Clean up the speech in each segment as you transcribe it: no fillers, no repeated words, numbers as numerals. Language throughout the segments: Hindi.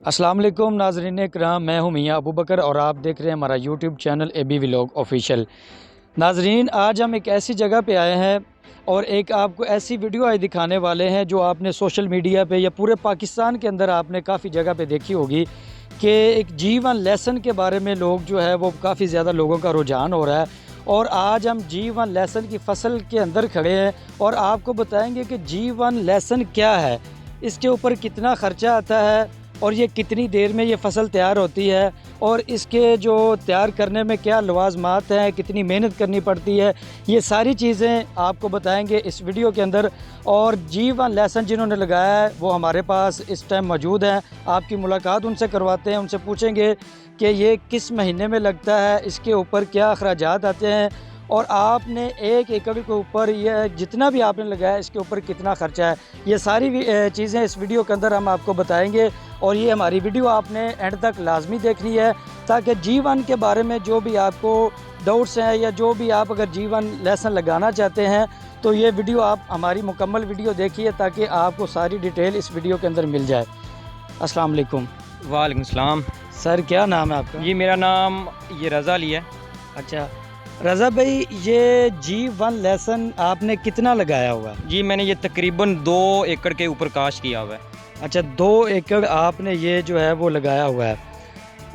अस्सलाम वालेकुम नाज़रीन इकराम, मैं हूं मियां अबू बकर और आप देख रहे हैं हमारा YouTube channel AB vlog official. नाज़रीन, आज हम एक ऐसी जगह पे आए हैं और एक आपको ऐसी वीडियो आज दिखाने वाले हैं जो आपने सोशल मीडिया पे या पूरे पाकिस्तान के अंदर आपने काफ़ी जगह पे देखी होगी कि एक जीवन लेसन के बारे में लोग जो है वो काफ़ी ज़्यादा लोगों का रुझान हो रहा है। और आज हम जीवन लेसन की फसल के अंदर खड़े हैं और आपको बताएंगे कि जीवन लेसन क्या है, इसके ऊपर कितना ख़र्चा आता है और ये कितनी देर में ये फसल तैयार होती है और इसके जो तैयार करने में क्या लवाजमात हैं, कितनी मेहनत करनी पड़ती है, ये सारी चीज़ें आपको बताएंगे इस वीडियो के अंदर। और जीवन लेसन जिन्होंने लगाया है वो हमारे पास इस टाइम मौजूद हैं। आपकी मुलाकात उनसे करवाते हैं, उनसे पूछेंगे कि ये किस महीने में लगता है, इसके ऊपर क्या अखराजात आते हैं और आपने 1 एकड़ के ऊपर ये जितना भी आपने लगाया इसके ऊपर कितना ख़र्चा है। ये सारी चीज़ें इस वीडियो के अंदर हम आपको बताएंगे और ये हमारी वीडियो आपने एंड तक लाजमी देखनी है ताकि जीवन के बारे में जो भी आपको डाउट्स हैं या जो भी आप अगर जीवन लेसन लगाना चाहते हैं तो ये वीडियो आप हमारी मुकम्मल वीडियो देखिए ताकि आपको सारी डिटेल इस वीडियो के अंदर मिल जाए। अस्सलाम वालेकुम। वालेकुम सलाम। सर, क्या नाम है आपका? जी मेरा नाम ये रज़ा अली है। अच्छा रज़ा भाई, ये जीवन लेसन आपने कितना लगाया हुआ है? जी मैंने ये तकरीबन 2 एकड़ के ऊपर काश्त किया हुआ है। अच्छा, 2 एकड़ आपने ये जो है वो लगाया हुआ है।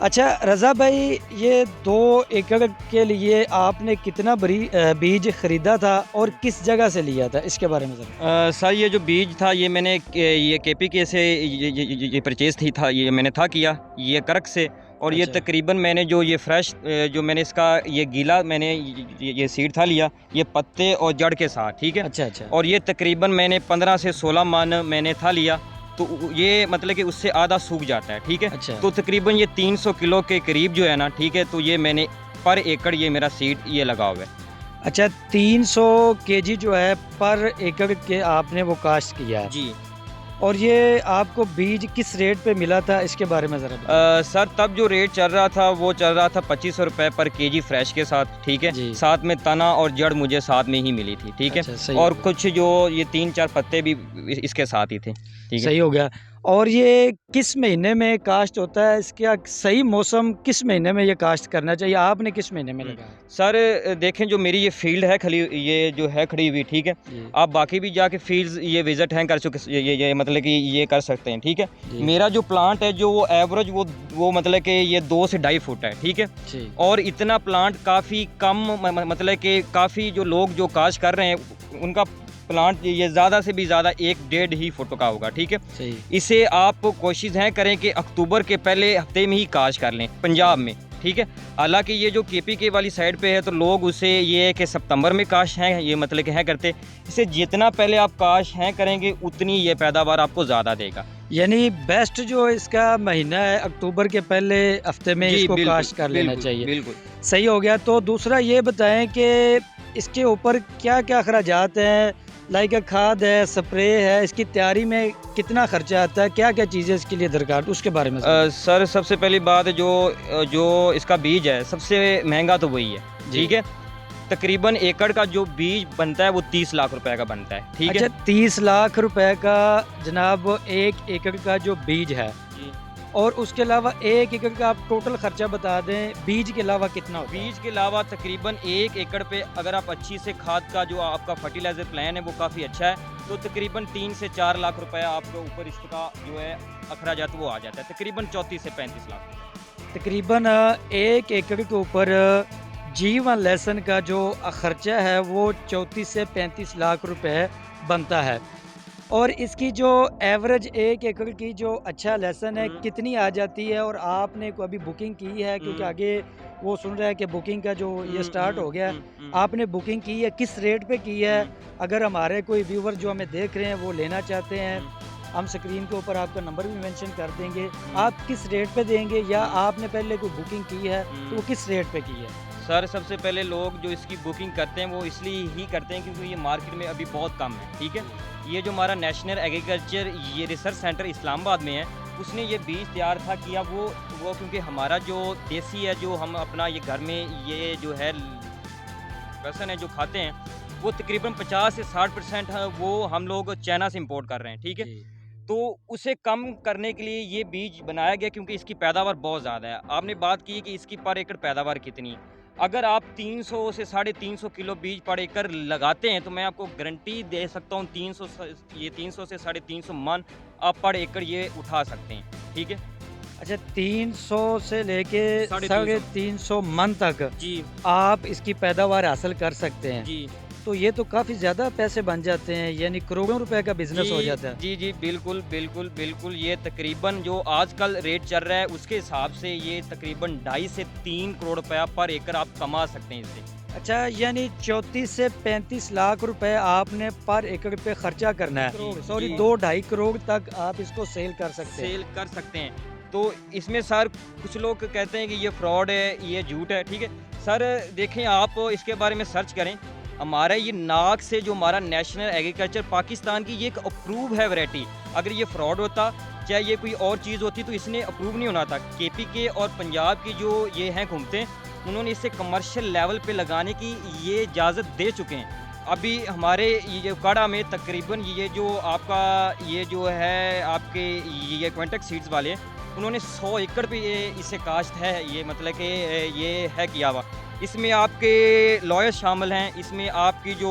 अच्छा रज़ा भाई, ये 2 एकड़ के लिए आपने कितना बीज ख़रीदा था और किस जगह से लिया था, इसके बारे में ज़रा। सर ये जो बीज था ये मैंने ये KPK से ये परचेज़ थी था, ये मैंने था किया ये करक से। और ये अच्छा। तकरीबन मैंने जो ये फ्रेश जो मैंने इसका ये गीला मैंने ये सीड था लिया, ये पत्ते और जड़ के साथ, ठीक है। अच्छा अच्छा। और ये तकरीबन मैंने 15 से 16 मन मैंने था लिया, तो ये मतलब कि उससे आधा सूख जाता है, ठीक है। अच्छा। तो तकरीबन ये 300 किलो के करीब जो है ना, ठीक है। तो ये मैंने पर एकड़ ये मेरा सीड ये लगा हुआ है। अच्छा, 300 केजी जो है पर एकड़ के आपने वो काश्त किया है जी। और ये आपको बीज किस रेट पे मिला था, इसके बारे में ज़रा बताइए। सर तब जो रेट चल रहा था वो चल रहा था 2500 रुपये पर केजी फ्रेश के साथ, ठीक है। जी। साथ में तना और जड़ मुझे साथ में ही मिली थी, ठीक है। अच्छा, सही और हो गया। कुछ जो ये 3-4 पत्ते भी इसके साथ ही थे, ठीक है। सही हो गया। और ये किस महीने में काश्त होता है, इसका सही मौसम किस महीने में ये काश्त करना चाहिए, आपने किस महीने में लगाया? सर देखें जो मेरी ये फील्ड है खली ये जो है खड़ी हुई, ठीक है। जी। आप बाकी भी जाके फील्ड्स ये विजिट हैं कर चुके, ये मतलब कि ये कर सकते हैं, ठीक है। जी। मेरा जो प्लांट है जो वो एवरेज वो मतलब कि ये 2 से 2.5 फुट है, ठीक है। जी। और इतना प्लांट काफ़ी कम मतलब कि काफ़ी जो लोग जो काश्त कर रहे हैं उनका प्लांट ये ज़्यादा से भी ज़्यादा 1-1.5 ही फुट का होगा, ठीक है। सही। इसे आप कोशिश है करें कि अक्टूबर के पहले हफ्ते में ही काश्त कर लें पंजाब में, ठीक है। हालांकि ये जो KPK वाली साइड पे है तो लोग उसे ये है कि सितंबर में काश्त हैं ये मतलब कि हैं करते। इसे जितना पहले आप काश्त हैं करेंगे उतनी ये पैदावार आपको ज़्यादा देगा। यानी बेस्ट जो इसका महीना है अक्टूबर के पहले हफ्ते में इसको काश्त कर लेना चाहिए। बिल्कुल। सही हो गया। तो दूसरा ये बताएं कि इसके ऊपर क्या क्या अखराजात हैं, लाइक खाद है, स्प्रे है, इसकी तैयारी में कितना खर्चा आता है, क्या क्या चीज़ें इसके लिए दरकार, उसके बारे में सर सबसे पहली बात जो इसका बीज है सबसे महंगा तो वही है, ठीक है। तकरीबन एकड़ का जो बीज बनता है वो 30 लाख रुपए का बनता है, ठीक है। अच्छा, 30 लाख रुपए का जनाब 1 एकड़ का जो बीज है। जी। और उसके अलावा 1 एकड़ का आप टोटल खर्चा बता दें, बीज के अलावा कितना होता है? बीज के अलावा तकरीबन 1 एकड़ पे अगर आप अच्छी से खाद का जो आपका फर्टिलाइजर प्लान है वो काफ़ी अच्छा है तो तकरीबन 3 से 4 लाख रुपए आपके ऊपर इसका जो है अखराजात वो आ जाता है, तकरीबन 34 से 35 लाख रुपए। तकरीबन 1 एकड़ के ऊपर जीवन लेसन का जो खर्चा है वो 34 से 35 लाख रुपए बनता है। और इसकी जो एवरेज 1 एकड़ की जो अच्छा लेसन है कितनी आ जाती है और आपने को अभी बुकिंग की है, क्योंकि आगे वो सुन रहा है कि बुकिंग का जो ये स्टार्ट हो गया है, आपने बुकिंग की है, किस रेट पे की है? अगर हमारे कोई व्यूवर जो हमें देख रहे हैं वो लेना चाहते हैं, हम स्क्रीन के ऊपर आपका नंबर भी मेंशन कर देंगे, आप किस रेट पे देंगे या आपने पहले कोई बुकिंग की है तो वो किस रेट पे की है? सर सबसे पहले लोग जो इसकी बुकिंग करते हैं वो इसलिए ही करते हैं क्योंकि ये मार्केट में अभी बहुत कम है, ठीक है। ये जो हमारा नेशनल एग्रीकल्चर ये रिसर्च सेंटर इस्लामाबाद में है उसने ये बीज तैयार था किया वो क्योंकि हमारा जो देसी है जो हम अपना ये घर में ये जो है लहसुन है जो खाते हैं वो तकरीबन 50 से 60% है वो हम लोग चाइना से इंपोर्ट कर रहे हैं, ठीक है। तो उसे कम करने के लिए ये बीज बनाया गया, क्योंकि इसकी पैदावार बहुत ज़्यादा है। आपने बात की है कि इसकी पर एकड़ पैदावार कितनी है। अगर आप 300 से 350 किलो बीज पर एकड़ लगाते हैं, तो मैं आपको गारंटी दे सकता हूँ 300 से 350 मन आप पर एकड़ ये उठा सकते हैं। ठीक है? अच्छा, 300 से लेके 350 मन तक जी, आप इसकी पैदावार हासिल कर सकते हैं। जी। तो ये तो काफ़ी ज़्यादा पैसे बन जाते हैं, यानी करोड़ों रुपए का बिजनेस हो जाता है। जी, जी, बिल्कुल, बिल्कुल, बिल्कुल। ये तकरीबन जो आजकल रेट चल रहा है, उसके हिसाब से ये तकरीबन 2.5 से 3 करोड़ रुपया पर एकड़ आप कमा सकते हैं इससे। अच्छा, यानी 34 से 35 लाख रुपए आपने पर एकड़ पे खर्चा करना है। जी, सॉरी, जी। 2-2.5 करोड़ तक आप इसको सेल कर सकते हैं। सेल कर सकते हैं। तो इसमें सर कुछ लोग कहते हैं कि ये फ्रॉड है, ये झूठ है, ठीक है? सर देखें, आप इसके बारे में सर्च करें। हमारा ये नाक से जो हमारा नेशनल एग्रीकल्चर पाकिस्तान की ये एक अप्रूव है वैरायटी। अगर ये फ्रॉड होता, चाहे ये कोई और चीज़ होती, तो इसने अप्रूव नहीं होना था। केपीके और पंजाब की जो ये हैं घूमते, उन्होंने इसे कमर्शियल लेवल पे लगाने की ये इजाज़त दे चुके हैं। अभी हमारे ये काड़ा में तकरीबन ये जो आपका ये जो है आपके ये क्वेंटेक्स सीड्स वाले, उन्होंने 100 एकड़ पे ये इसे काश्त है, ये मतलब कि ये है किया हुआ। इसमें आपके लॉयर शामिल हैं, इसमें आपकी जो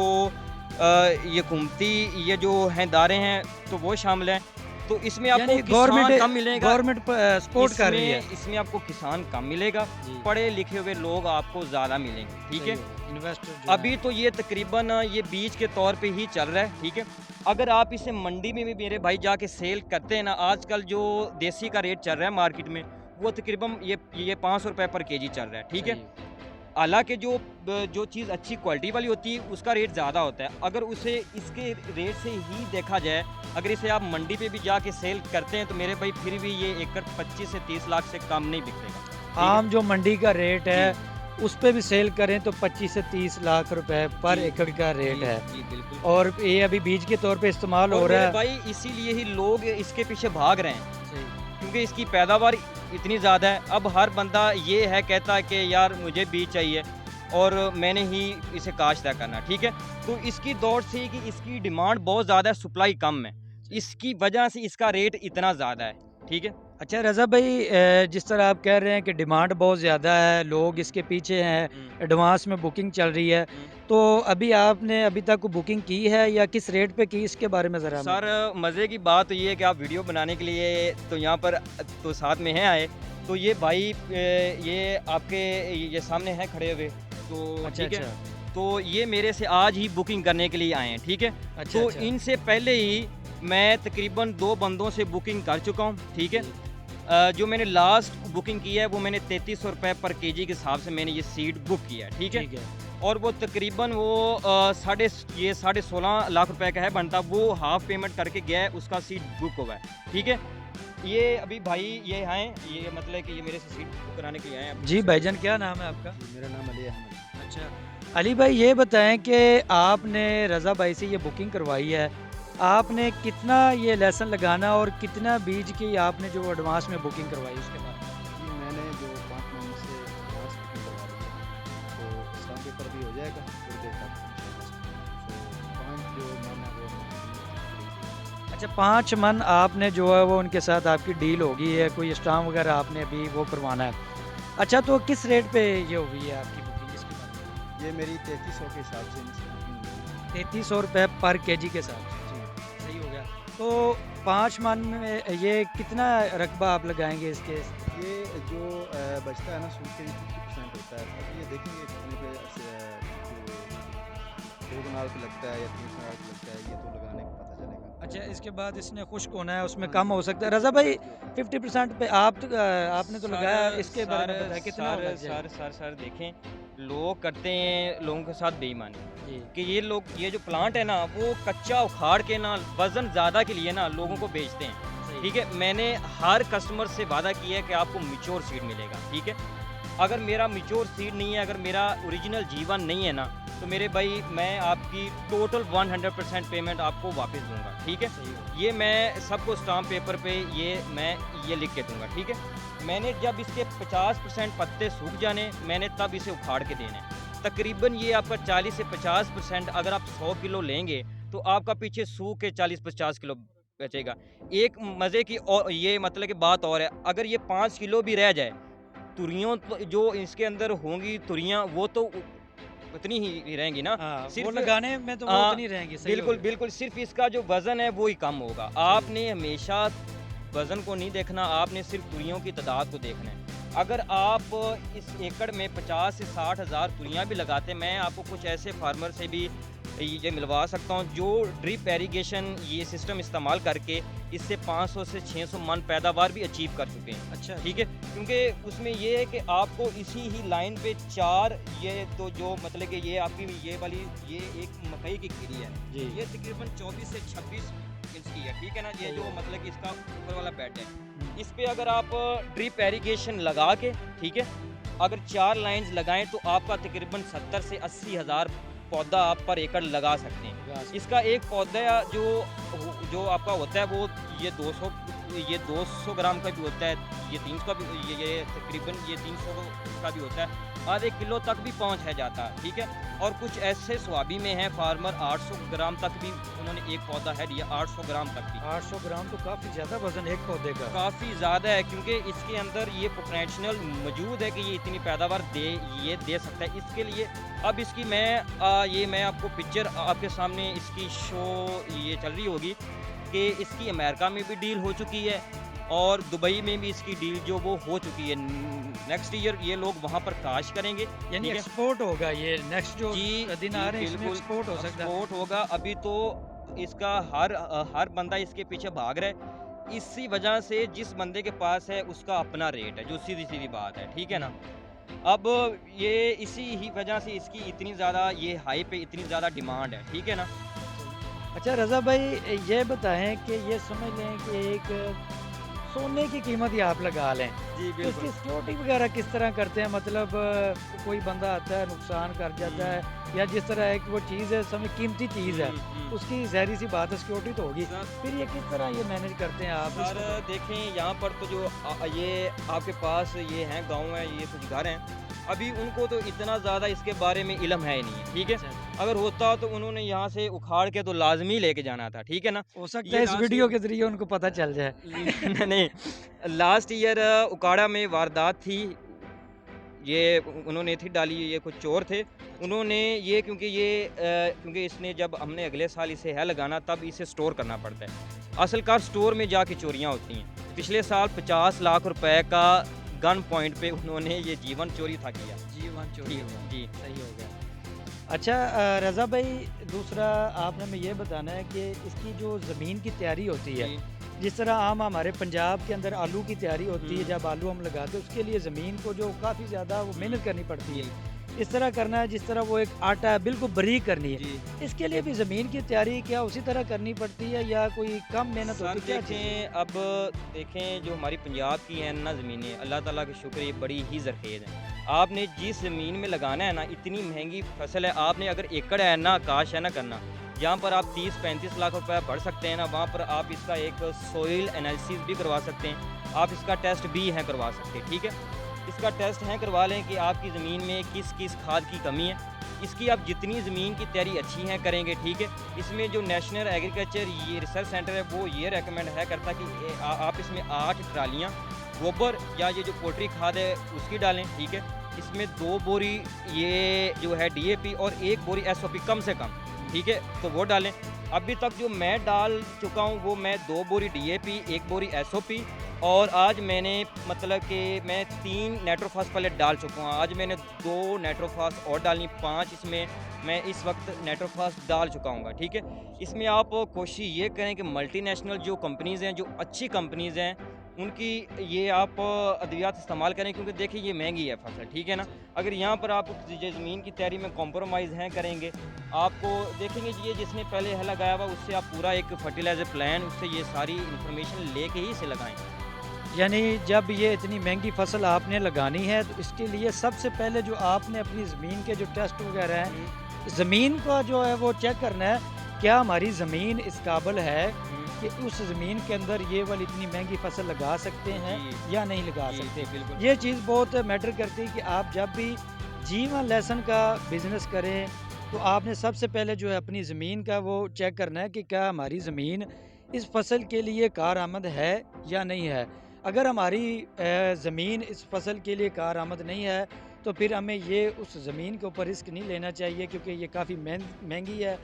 ये घूमती ये जो हैं दारे हैं, तो वो शामिल हैं। तो इसमें आपको यानी किसान कम मिलेगा, गवर्नमेंट सपोर्ट कर रही है। इसमें आपको किसान कम मिलेगा, जी। पढ़े लिखे हुए लोग आपको ज़्यादा मिलेंगे। ठीक है? इन्वेस्टर अभी तो ये तकरीबन ये बीज के तौर पे ही चल रहा है। ठीक है? अगर आप इसे मंडी में भी मेरे भाई जाके सेल करते हैं ना, आजकल जो देसी का रेट चल रहा है मार्केट में, वो तकरीबन ये 500 रुपये पर केजी चल रहा है। ठीक है? हालांकि जो चीज़ अच्छी क्वालिटी वाली होती है उसका रेट ज़्यादा होता है। अगर उसे इसके रेट से ही देखा जाए, अगर इसे आप मंडी पे भी जाके सेल करते हैं, तो मेरे भाई फिर भी ये एकड़ 25 से 30 लाख से कम नहीं बिकेगा। ठीक है? आम जो मंडी का रेट है उस पे भी सेल करें तो 25 से 30 लाख रुपए पर जी, एकड़ का रेट है। जी बिल्कुल। और ये अभी बीज के तौर पे इस्तेमाल हो और रहा मेरे है। भाई इसीलिए ही लोग इसके पीछे भाग रहे हैं, सही। क्योंकि इसकी पैदावार इतनी ज़्यादा है। अब हर बंदा ये है कहता है कि यार मुझे बीज चाहिए और मैंने ही इसे काश्त करना। ठीक है? तो इसकी दौड़ से कि इसकी डिमांड बहुत ज़्यादा है, सप्लाई कम है, इसकी वजह से इसका रेट इतना ज़्यादा है। ठीक है? अच्छा रज़ा भाई, जिस तरह आप कह रहे हैं कि डिमांड बहुत ज़्यादा है, लोग इसके पीछे हैं, एडवांस में बुकिंग चल रही है, तो अभी आपने अभी तक बुकिंग की है या किस रेट पे की, इसके बारे में ज़रा सर मज़े की बात तो ये है कि आप वीडियो बनाने के लिए तो यहाँ पर तो साथ में हैं आए, तो ये भाई ये आपके ये सामने हैं खड़े हुए, तो अच्छा, ठीक है? अच्छा। तो ये मेरे से आज ही बुकिंग करने के लिए आए हैं। ठीक है? अच्छा, तो अच्छा। इनसे पहले ही मैं तकरीबन 2 बंदों से बुकिंग कर चुका हूँ। ठीक है? जो मैंने लास्ट बुकिंग की है वो मैंने 3300 रुपये पर केजी के हिसाब से मैंने ये सीड बुक किया है। ठीक है? ठीक है। और वो तकरीबन वो 16.5 लाख रुपए का है बनता, वो हाफ पेमेंट करके गया है, उसका सीट बुक हुआ है। ठीक है? ये अभी भाई ये आए, ये मतलब कि ये मेरे से सीट बुक कराने के लिए आए हैं। जी भाईजान, क्या नाम है आपका? मेरा नाम अली अहमद। अच्छा अली भाई, ये बताएं कि आपने रज़ा भाई से ये बुकिंग करवाई है, आपने कितना ये लेसन लगाना और कितना बीज की आपने जो एडवांस में बुकिंग करवाई उसके बाद? जी मैंने जो 5 महीने से एडवांस बुकिंग करवा ली है, तो स्टाम्प पेपर भी हो जाएगा थोड़ी देर तक इंशाल्लाह। तो 5 जो मन है वो मैंने अच्छा, 5 मन आपने जो है वो उनके साथ आपकी डील होगी है, कोई स्टाम्प वगैरह आपने अभी वो करवाना है। अच्छा, तो किस रेट पे ये हुई है आपकी बुकिंग इसके बाद? ये मेरी 3300 के हिसाब से इनसे बुकिंग हुई है। 3300 रुपये पर केजी के साथ जी सही हो गया। तो 5 मन में ये कितना रकबा आप लगाएंगे इसके? ये जो बचता है ना सूद के 50% होता है। अब ये देखेंगे कितने पे जो 2 कनाल पे लगता है या 3 कनाल पे लगता है, ये तो लगाने का पता चलेगा। अच्छा, इसके बाद इसने खुश्क होना है, उसमें कम हो सकता है। रज़ा भाई 50% पे आपने तो लगाया, इसके बारे में बताया कितना सर, लग जाएगा? सर देखें, लोग करते हैं लोगों के साथ बेईमानी जी। कि ये लोग ये जो प्लांट है ना वो कच्चा उखाड़ के ना वजन ज़्यादा के लिए ना लोगों को बेचते हैं। सही। ठीक है? मैंने हर कस्टमर से वादा किया है कि आपको मिच्योर सीड मिलेगा। ठीक है? अगर मेरा मिच्योर सीड नहीं है, अगर मेरा ओरिजिनल जीवन नहीं है ना, तो मेरे भाई मैं आपकी टोटल 100% पेमेंट आपको वापस दूंगा। ठीक है? सही हो। ये मैं सबको स्टाम्प पेपर पे मैं ये लिख के दूंगा। ठीक है? मैंने जब इसके 50% पत्ते सूख जाने, मैंने तब इसे उखाड़ के देने। तकरीबन ये आपका 40 से 50%, अगर आप 100 किलो लेंगे तो आपका पीछे सूख के 40-50 किलो बचेगा। एक मज़े की और ये मतलब कि बात और है, अगर ये 5 किलो भी रह जाए, तुरियों तो जो इसके अंदर होंगी तुरियाँ वो तो उतनी ही रहेंगी ना। हाँ, वो सिर्फ़ लगाने में तो वो हाँ, उतनी रहेंगी, सही हो बिल्कुल, गया। बिल्कुल, सिर्फ़ इसका जो वज़न है वो ही कम होगा। आपने हमेशा वज़न को नहीं देखना, आपने सिर्फ़ तुरियों की तादाद को देखना है। अगर आप इस एकड़ में 50 से 60 हज़ार तुरियाँ भी लगाते हैं, मैं आपको कुछ ऐसे फार्मर से भी ये मिलवा सकता हूँ जो ड्रिप इरिगेशन ये सिस्टम इस्तेमाल करके इससे 500 से 600 मन पैदावार भी अचीव कर चुके हैं। अच्छा, ठीक है? क्योंकि उसमें ये है कि आपको इसी ही लाइन पे 4 ये तो जो मतलब कि ये आपकी ये वाली ये एक मकई की कीड़ी है। जी। ये तकरीबन 24 से 26 इंच की है, ठीक है ना? ये जो मतलब कि इसका ऊपर वाला बेड है। हुँ। इस पे अगर आप ड्रिप इरिगेशन लगा के, ठीक है? अगर 4 लाइन्स लगाएँ तो आपका तकरीबन 70 से 80 हज़ार पौधा आप पर एकड़ लगा सकते हैं। लगा सकते इसका एक पौधा जो आपका होता है वो ये 200 ग्राम का भी होता है, ये 300 का भी ये तकरीबन ये 300 का भी होता है। आधे किलो तक भी पहुँच है जाता है, ठीक है? और कुछ ऐसे स्वाबी में हैं फार्मर 800 ग्राम तक भी उन्होंने एक पौधा है दिया 800 ग्राम तक भी। 800 ग्राम तो काफ़ी ज़्यादा वज़न एक पौधे का। काफ़ी ज़्यादा है क्योंकि इसके अंदर ये पोटेंशियल मौजूद है कि ये इतनी पैदावार दे सकता है। इसके लिए अब इसकी मैं आपको पिक्चर आपके सामने इसकी शो ये चल रही होगी कि इसकी अमेरिका में भी डील हो चुकी है और दुबई में भी इसकी डील जो वो हो चुकी है। नेक्स्ट ईयर ये लोग वहाँ पर काश करेंगे, यानी ठीक है? एक्सपोर्ट होगा ये नेक्स्ट जो दिन आ रहे हैं, इसमें बिल्कुल एक्सपोर्ट हो सकता है। एक्सपोर्ट होगा। अभी तो इसका हर बंदा इसके पीछे भाग रहा है। इसी वजह से जिस बंदे के पास है उसका अपना रेट है, जो सीधी-सीधी बात है, ठीक है ना? अब ये इसी ही वजह से इसकी इतनी ज़्यादा ये हाई पे इतनी ज़्यादा डिमांड है, ठीक है ना? अच्छा रज़ा भाई, ये बताएँ कि ये समझ लें कि एक सोने की कीमत ही आप लगा लें, जी, तो इसकी सिक्योरिटी वगैरह किस तरह करते हैं? मतलब कोई बंदा आता है नुकसान कर जाता है, या जिस तरह एक वो चीज़ है समझ कीमती चीज़ है, उसकी ज़ाहिर सी बात है सिक्योरिटी तो होगी। सर फिर ये किस तरह ये मैनेज करते हैं आप सर इसको? देखें यहाँ पर तो जो ये आपके पास ये हैं गाँव हैं, ये कुछ घर हैं, अभी उनको तो इतना ज़्यादा इसके बारे में इल्म है ही नहीं है, ठीक है? अच्छा, अगर होता तो उन्होंने यहाँ से उखाड़ के तो लाज़मी लेके जाना था, ठीक है ना? हो सकता ये है इस लास्ट वीडियो के ज़रिए उनको पता चल जाए। नहीं, लास्ट ईयर उकाड़ा में वारदात थी। ये उन्होंने थी डाली, ये कुछ चोर थे। उन्होंने ये क्योंकि इसने जब हमने अगले साल इसे है लगाना तब इसे स्टोर करना पड़ता है। असल कार स्टोर में जाके चोरियाँ होती हैं। पिछले साल 50 लाख रुपए का गन पॉइंट पे उन्होंने ये जीवन चोरी था किया। जीवन चोरी जी, हुआ, जी। सही हो गया। अच्छा रज़ा भाई, दूसरा आपने हमें ये बताना है कि इसकी जो ज़मीन की तैयारी होती है, जी। जिस तरह आम हमारे पंजाब के अंदर आलू की तैयारी होती है, हुँ। जब आलू हम लगाते हैं उसके लिए ज़मीन को जो काफ़ी ज़्यादा वो मेहनत करनी पड़ती है, जी, इस तरह करना है जिस तरह वो एक आटा है बिल्कुल बारीक करनी है। जी। इसके लिए भी ज़मीन की तैयारी क्या उसी तरह करनी पड़ती है या कोई कम मेहनत सर होती है? क्या चीज़ है? अब देखें जो हमारी पंजाब की हैं ना ज़मीनें, अल्लाह ताला का शुक्र ये बड़ी ही ज़रख़ेज़ हैं। आपने जिस ज़मीन में लगाना है ना, इतनी महंगी फसल है, आपने अगर एकड़ है ना, काश है ना करना, जहाँ पर आप 30-35 लाख रुपए भर सकते हैं ना, वहाँ पर आप इसका एक सॉइल एनालिसिस भी करवा सकते हैं। आप इसका टेस्ट भी हैं करवा सकते हैं, ठीक है? इसका टेस्ट हैं करवा लें कि आपकी ज़मीन में किस खाद की कमी है। इसकी आप जितनी ज़मीन की तैयारी अच्छी है करेंगे, ठीक है? इसमें जो नेशनल एग्रीकल्चर ये रिसर्च सेंटर है वो ये रेकमेंड है करता कि आप इसमें 8 ट्रालियाँ गोबर या ये जो पोल्ट्री खाद है उसकी डालें, ठीक है? इसमें 2 बोरी ये जो है डीएपी और 1 बोरी एसओपी कम से कम, ठीक है? तो वो डालें। अभी तक जो मैं डाल चुका हूँ वो मैं 2 बोरी डीएपी, 1 बोरी एसओपी और आज मैंने मतलब कि मैं 3 नाइट्रोफॉस पहले डाल चुका हूँ। आज मैंने 2 नाइट्रोफॉस और डालनी, 5 इसमें मैं इस वक्त नाइट्रोफॉस डाल चुका हूँ, ठीक है? इसमें आप कोशिश ये करें कि मल्टीनेशनल जो कंपनीज़ हैं, जो अच्छी कंपनीज़ हैं, उनकी ये आप अद्वियात इस्तेमाल करें क्योंकि देखिए ये महंगी है फसल, ठीक है ना? अगर यहाँ पर आप ज़मीन की तैयारी में कॉम्प्रोमाइज़ हैं करेंगे, आपको देखेंगे ये जिसने पहले है लगाया हुआ उससे आप पूरा एक फर्टिलाइज़र प्लान उससे ये सारी इन्फॉर्मेशन लेके ही इसे लगाएं। यानी जब ये इतनी महंगी फसल आपने लगानी है तो इसके लिए सबसे पहले जो आपने अपनी ज़मीन के जो टेस्ट वगैरह हैं, ज़मीन का जो है वो चेक करना है, क्या हमारी ज़मीन इस काबिल है कि उस ज़मीन के अंदर ये वाली इतनी महंगी फसल लगा सकते हैं जी। या नहीं लगा जी, सकते। जी, बिल्कुल। ये चीज़ बहुत मैटर करती है कि आप जब भी जीवन लेसन का बिज़नेस करें तो आपने सबसे पहले जो है अपनी ज़मीन का वो चेक करना है कि क्या हमारी ज़मीन इस फसल के लिए कारआमद है या नहीं है। अगर हमारी ज़मीन इस फसल के लिए कारआमद नहीं है तो फिर हमें ये उस ज़मीन के ऊपर रिस्क नहीं लेना चाहिए, क्योंकि ये काफ़ी महंगी है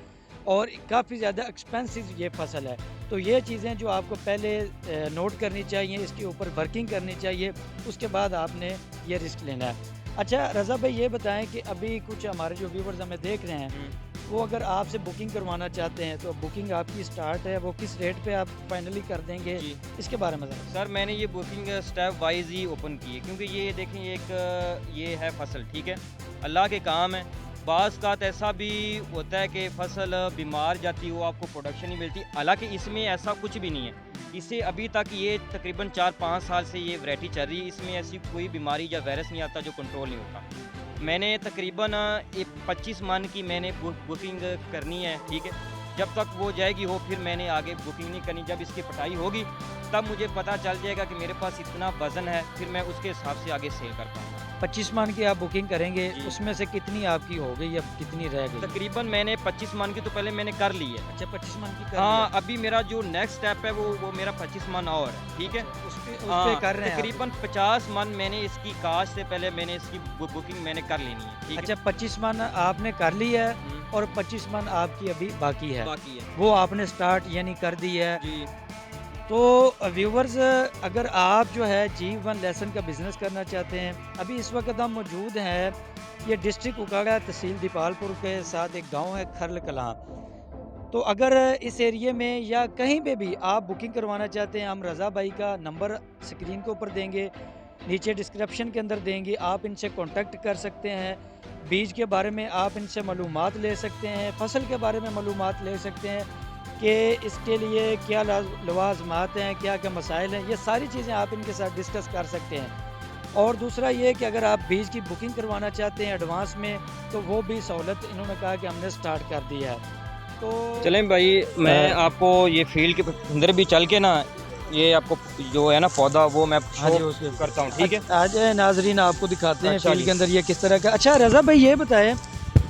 और काफ़ी ज़्यादा एक्सपेंसिव ये फसल है। तो ये चीज़ें जो आपको पहले नोट करनी चाहिए, इसके ऊपर वर्किंग करनी चाहिए, उसके बाद आपने ये रिस्क लेना है। अच्छा रज़ा भाई, ये बताएं कि अभी कुछ हमारे जो व्यूवर्स हमें देख रहे हैं, वो अगर आपसे बुकिंग करवाना चाहते हैं तो बुकिंग आपकी स्टार्ट है, वो किस रेट पे आप फाइनली कर देंगे, जी इसके बारे में ज़रा। सर, मैंने ये बुकिंग स्टेप वाइज ही ओपन की है, क्योंकि ये देखें एक ये है फसल, ठीक है, अल्लाह के काम है। बाज़ का ऐसा भी होता है कि फसल बीमार जाती हो, आपको प्रोडक्शन नहीं मिलती। हालांकि इसमें ऐसा कुछ भी नहीं है। इसे अभी तक ये तकरीबन 4-5 साल से ये वैरायटी चल रही है, इसमें ऐसी कोई बीमारी या वायरस नहीं आता जो कंट्रोल नहीं होता। मैंने तकरीबन 25 मन की मैंने बुकिंग करनी है, ठीक है। जब तक वो जाएगी हो फिर मैंने आगे बुकिंग नहीं करनी। जब इसकी पटाई होगी तब मुझे पता चल जाएगा कि मेरे पास इतना वज़न है, फिर मैं उसके हिसाब से आगे सेल कर पाऊँगा। 25 मन की आप बुकिंग करेंगे, जी। उसमें से कितनी आपकी हो गई या कितनी रह गई? तकरीबन मैंने 25 मन की तो पहले मैंने कर ली है। अच्छा, 25 मन की कर हाँ, लिया। अभी मेरा जो नेक्स्ट स्टेप है वो मेरा 25 मन और है, ठीक है। उस पे हाँ, कर रहे हैं आप। तकरीबन 50 मन मैंने इसकी काश से पहले मैंने इसकी बुकिंग मैंने कर लेनी है, ठीक है। अच्छा, 25 मन आपने कर ली है हम्म, और 25 मन आपकी अभी बाकी है, बाकी है वो आपने स्टार्ट यानी कर दी है। जी। तो व्यूवर्स, अगर आप जो है G1 लेसन का बिज़नेस करना चाहते हैं, अभी इस वक्त हम मौजूद हैं, ये डिस्ट्रिक्ट उकाड़ा तहसील दीपालपुर के साथ एक गांव है खरल कलां। तो अगर इस एरिए में या कहीं पे भी आप बुकिंग करवाना चाहते हैं, हम रज़ा भाई का नंबर स्क्रीन के ऊपर देंगे, नीचे डिस्क्रिप्शन के अंदर देंगे, आप इनसे कांटेक्ट कर सकते हैं। बीज के बारे में आप इनसे मालूमात ले सकते हैं, फसल के बारे में मालूमात ले सकते हैं कि इसके लिए क्या लवाज़मात हैं, क्या क्या मसाइल हैं, ये सारी चीज़ें आप इनके साथ डिस्कस कर सकते हैं। और दूसरा ये कि अगर आप बीज की बुकिंग करवाना चाहते हैं एडवांस में, तो वो भी सहूलत इन्होंने कहा कि हमने स्टार्ट कर दी है। तो चलें भाई, मैं आपको ये फील्ड के अंदर भी चल के ना, ये आपको जो है ना पौधा वो मैं शो करता हूँ, ठीक है। आज नाजरीन आपको दिखाते हैं अच्छा फील्ड जी। के अंदर ये किस तरह का। अच्छा रज़ा भाई, ये बताएं,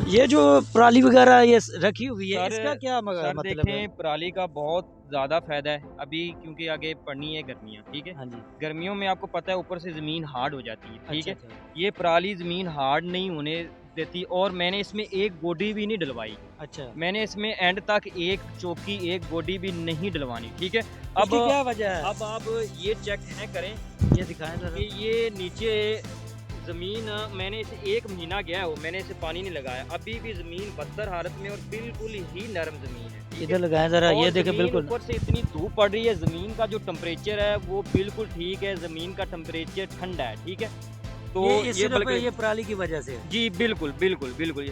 ये जो पराली वगैरह ये रखी हुई है, सर- इसका क्या सर मतलब है? देखें, पराली का बहुत ज़्यादा फ़ायदा है अभी, क्योंकि आगे पड़नी है गर्मियाँ, ठीक है। हाँ जी। गर्मियों में आपको पता है ऊपर से ज़मीन हार्ड हो जाती है, ठीक अच्छा, है। अच्छा, ये पराली ज़मीन हार्ड नहीं होने देती, और मैंने इसमें एक गोडी भी नहीं डलवाई। अच्छा। मैंने इसमें एंड तक एक चौकी एक गोडी भी नहीं डलवानी, ठीक है। अब उसकी क्या वजह है? अब आप ये चेक है करें ये दिखाएं जरा। कि ये नीचे ज़मीन, मैंने इसे 1 महीना गया हो, मैंने इसे पानी नहीं लगाया, अभी भी ज़मीन बदतर हालत में और बिल्कुल ही नरम ज़मीन है, ठीक है? इधर लगाएं जरा, और ये देखें ज़मीन बिल्कुल। ऊपर से इतनी धूप पड़ रही है, ज़मीन का जो टेम्परेचर है वो बिल्कुल ठीक है, ज़मीन का टेम्परेचर ठंडा है, ठीक है। तो ये सिर्फ बल्कि ये पराली की वजह से है। जी बिल्कुल बिल्कुल बिल्कुल,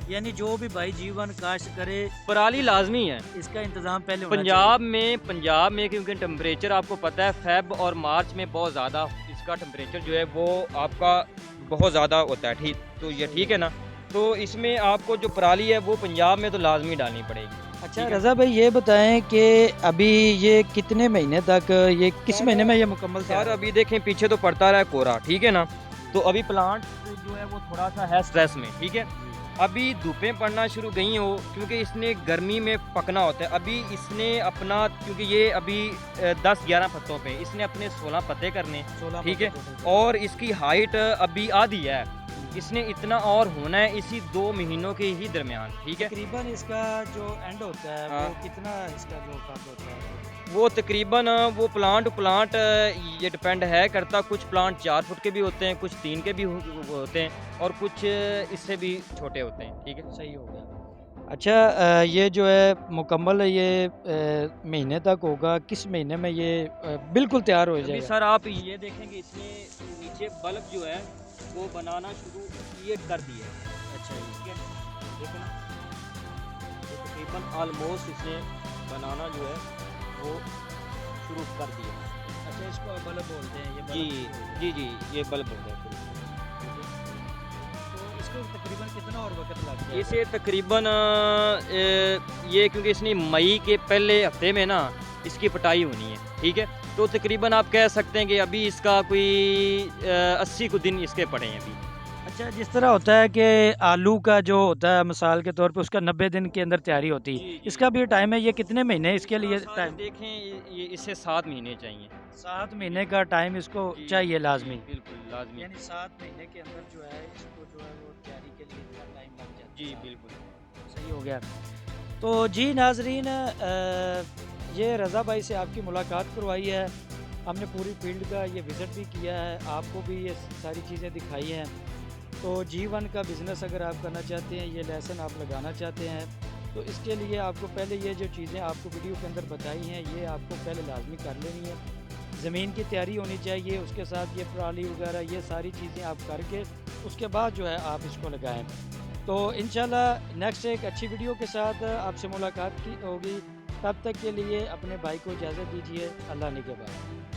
यानी जो भी भाई G1 काश्त करे, पराली लाजमी है इसका इंतजाम पहले होना पंजाब में क्योंकि टेम्परेचर आपको पता है फेब और मार्च में बहुत ज़्यादा इसका टेम्परेचर जो है वो आपका बहुत ज़्यादा होता है, ठीक। तो ये ठीक है ना, तो इसमें आपको जो पराली है वो पंजाब में तो लाजमी डालनी पड़ेगी। अच्छा ठीक है। रज़ा भाई, ये बताएं कि अभी ये कितने महीने तक, ये किस महीने में ये मुकम्मल सर तैयार है? अभी देखें पीछे तो पड़ता रहा है कोहरा, ठीक है ना, तो अभी प्लांट जो है वो थोड़ा सा है स्ट्रेस में, ठीक है। अभी धूपें पड़ना शुरू गई हो, क्योंकि इसने गर्मी में पकना होता है। अभी इसने अपना, क्योंकि ये अभी 10-11 पत्तों पे, इसने अपने 16 पत्ते करने, 16 ठीक है। पत्ते और इसकी हाइट अभी आधी है, इसने इतना और होना है इसी 2 महीनों के ही दरमियान, ठीक है। तकरीबन इसका जो एंड होता है वो हाँ। कितना इसका जो कद होता है? वो तकरीबन वो प्लांट ये डिपेंड है करता, कुछ प्लांट 4 फुट के भी होते हैं, कुछ 3 के भी होते हैं, और कुछ इससे भी छोटे होते हैं, ठीक है। सही हो गया। अच्छा ये जो है मुकम्मल ये महीने तक होगा, किस महीने में ये बिल्कुल तैयार हो अभी जाएगा? सर आप ये देखेंगे इसमें नीचे बल्ब जो है वो बनाना शुरू ये कर दिए, अच्छा जी। ठीक है। देखो ना, ये तकरीबन ऑलमोस्ट इसने बनाना जो है वो शुरू कर दिया। अच्छा, इसको बल्ब बोलते हैं, ये जी बल्ब। जी जी, ये बल्ब हो गया शुरू। तो इसको तकरीबन कितना और वक्त लगता है? इसे तकरीबन ये क्योंकि इसने मई के पहले हफ्ते में ना इसकी पटाई होनी है, ठीक है। तो तकरीबन आप कह सकते हैं कि अभी इसका कोई 80 कुछ दिन इसके पड़े हैं अभी। अच्छा, जिस तरह होता है कि आलू का जो होता है मिसाल के तौर पे उसका 90 दिन के अंदर तैयारी होती है, जी, जी। इसका भी टाइम है, ये कितने महीने इसके लिए इसका टाइम? देखें ये इससे 7 महीने चाहिए। 7 महीने का टाइम इसको जी, चाहिए लाज़मी। बिल्कुल लाज़मी। यानी 7 महीने के अंदर जो है इसको जो है वो तैयारी के लिए इतना टाइम लग जाता है। जी, 7 बिल्कुल। महीने। सही हो गया। तो जी नाज़रीन, ये रज़ा भाई से आपकी मुलाकात करवाई है। हमने पूरी फ़ील्ड का ये विज़िट भी किया है, आपको भी ये सारी चीज़ें दिखाई हैं। तो G1 का बिज़नेस अगर आप करना चाहते हैं, ये लेसन आप लगाना चाहते हैं, तो इसके लिए आपको पहले ये जो चीज़ें आपको वीडियो के अंदर बताई हैं, ये आपको पहले लाज़मी कर लेनी है। ज़मीन की तैयारी होनी चाहिए, उसके साथ ये पराली वगैरह ये सारी चीज़ें आप करके उसके बाद जो है आप इसको लगाएँ। तो इंशाल्लाह नेक्स्ट एक अच्छी वीडियो के साथ आपसे मुलाकात की होगी। तब तक के लिए अपने भाई को इजाज़त दीजिए। अल्लाह निगहबान।